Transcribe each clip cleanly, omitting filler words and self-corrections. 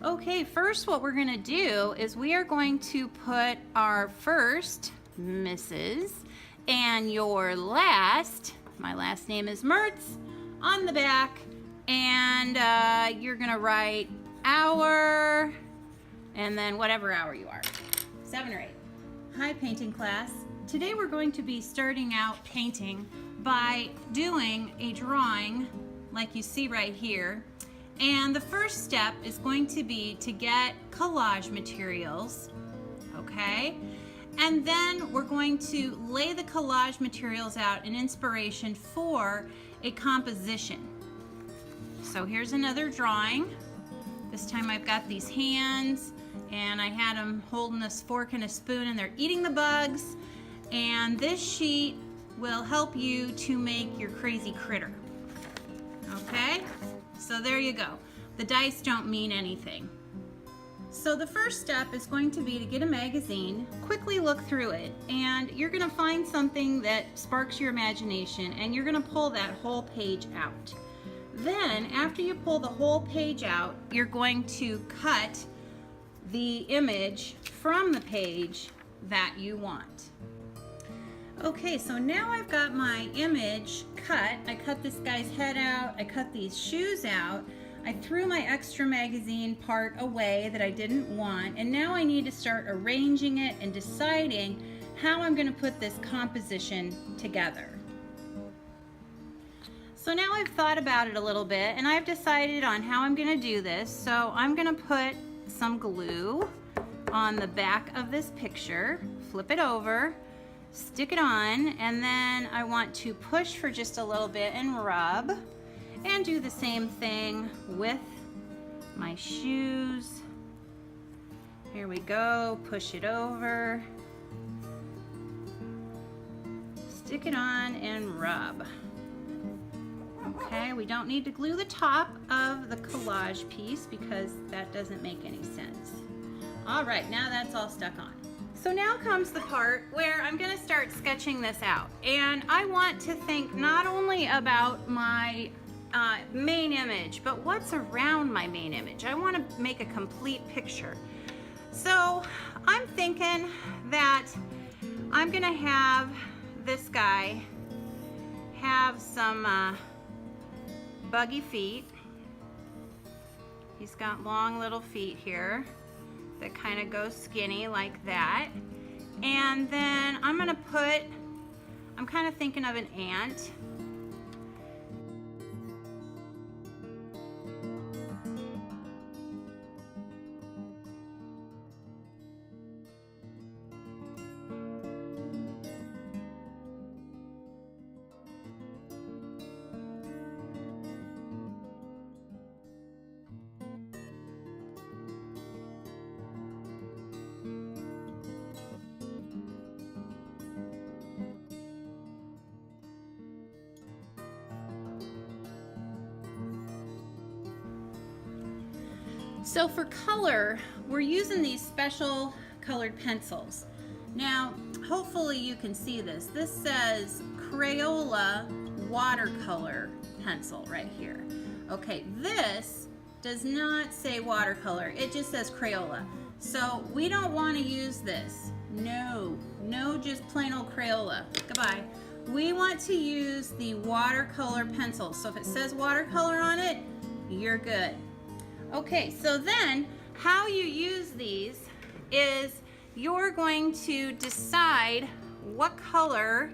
Okay, first what we're going to do is we are going to put our first Mrs. and your last, my last name is Mertz, on the back, and you're going to write hour and then whatever hour you are, 7 or 8. Hi painting class. Today we're going to be starting out painting by doing a drawing like you see right here. And the first step is going to be to get collage materials, okay? And then we're going to lay the collage materials out in inspiration for a composition. So here's another drawing. This time I've got these hands and I had them holding this fork and a spoon and they're eating the bugs. And this sheet will help you to make your crazy critter, okay? So there you go. The dice don't mean anything. So the first step is going to be to get a magazine, quickly look through it, and you're going to find something that sparks your imagination and you're going to pull that whole page out. Then after you pull the whole page out, you're going to cut the image from the page that you want. Okay, so now I've got my image cut. I cut this guy's head out, I cut these shoes out, I threw my extra magazine part away that I didn't want, and now I need to start arranging it and deciding how I'm going to put this composition together. So now I've thought about it a little bit and I've decided on how I'm going to do this. So I'm going to put some glue on the back of this picture, flip it over, stick it on, and then I want to push for just a little bit and rub, and do the same thing with my shoes. Here we go, push it over, stick it on and rub. Okay, we don't need to glue the top of the collage piece because that doesn't make any sense. All right, now that's all stuck on. So now comes the part where I'm going to start sketching this out, and I want to think not only about my main image, but what's around my main image. I want to make a complete picture. So I'm thinking that I'm going to have this guy have some buggy feet. He's got long little feet here that kind of go skinny like that. And then I'm kind of thinking of an ant. So for color, we're using these special colored pencils. Now, hopefully you can see this. This says Crayola watercolor pencil right here. Okay, this does not say watercolor, it just says Crayola. So we don't want to use this. No, just plain old Crayola. Goodbye. We want to use the watercolor pencil. So if it says watercolor on it, you're good. Okay, so then how you use these is you're going to decide what color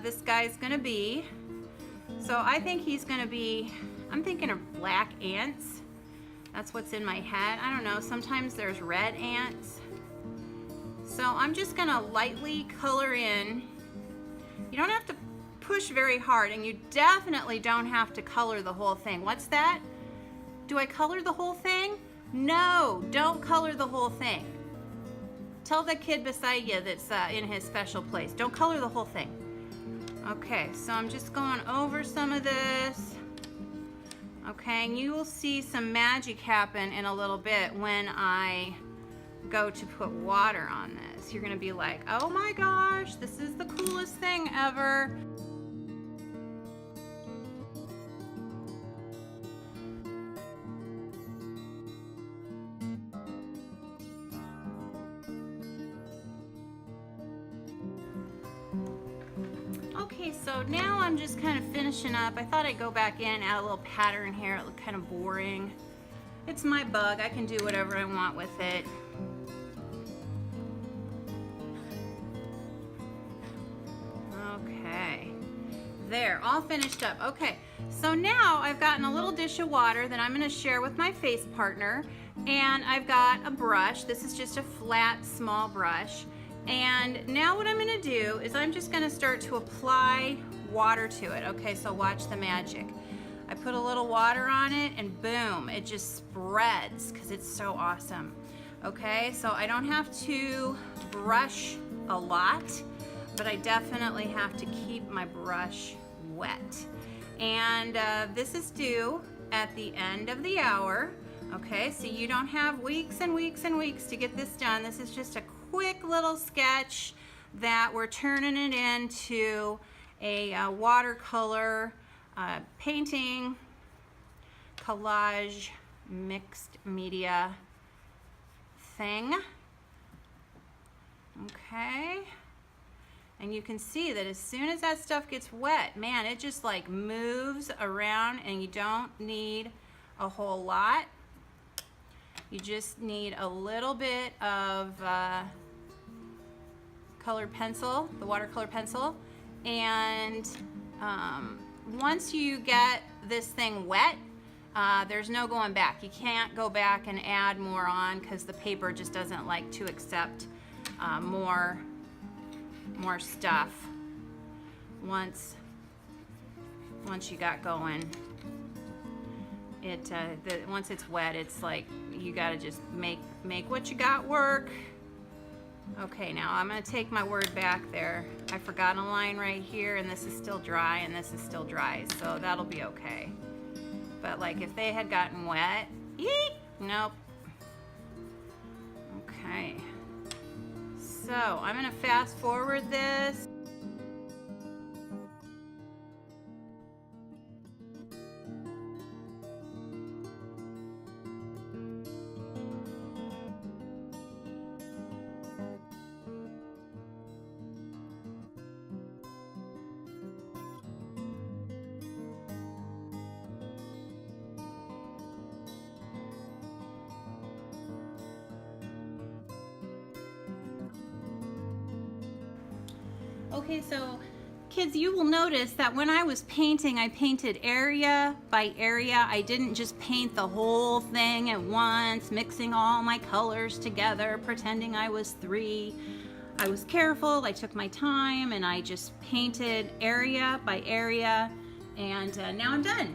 this guy's going to be. So I think he's going to be, I'm thinking of black ants. That's what's in my head. I don't know, sometimes there's red ants. So I'm just going to lightly color in. You don't have to push very hard, and you definitely don't have to color the whole thing. What's that? Do I color the whole thing? No, don't color the whole thing. Tell the kid beside you that's in his special place. Don't color the whole thing. Okay, so I'm just going over some of this. Okay, and you will see some magic happen in a little bit when I go to put water on this. You're gonna be like, oh my gosh, this is the coolest thing ever. Okay, so now I'm just kind of finishing up. I thought I'd go back in, add a little pattern here. It looked kind of boring. It's my bug. I can do whatever I want with it. Okay, there, all finished up. Okay, so now I've gotten a little dish of water that I'm going to share with my face partner, and I've got a brush. This is just a flat, small brush. And now what I'm going to do is I'm just going to start to apply water to it. Okay, so watch the magic. I put a little water on it and boom, it just spreads because it's so awesome. Okay, so I don't have to brush a lot, but I definitely have to keep my brush wet. And this is due at the end of the hour. Okay, so you don't have weeks and weeks and weeks to get this done. This is just a quick little sketch that we're turning it into a watercolor painting collage mixed media thing. Okay, and you can see that as soon as that stuff gets wet, man, it just like moves around, and you don't need a whole lot. You just need a little bit of colored pencil, the watercolor pencil, and once you get this thing wet, there's no going back. You can't go back and add more on because the paper just doesn't like to accept more stuff once you got going. Once it's wet, it's like you gotta just make what you got work. Okay, now I'm gonna take my word back there. I forgot a line right here, and this is still dry, and this is still dry, so that'll be okay. But like if they had gotten wet, eek, nope. Okay, so I'm gonna fast forward this. Okay, so kids, you will notice that when I was painting, I painted area by area. I didn't just paint the whole thing at once, mixing all my colors together, pretending I was 3. I was careful, I took my time, and I just painted area by area, and now I'm done.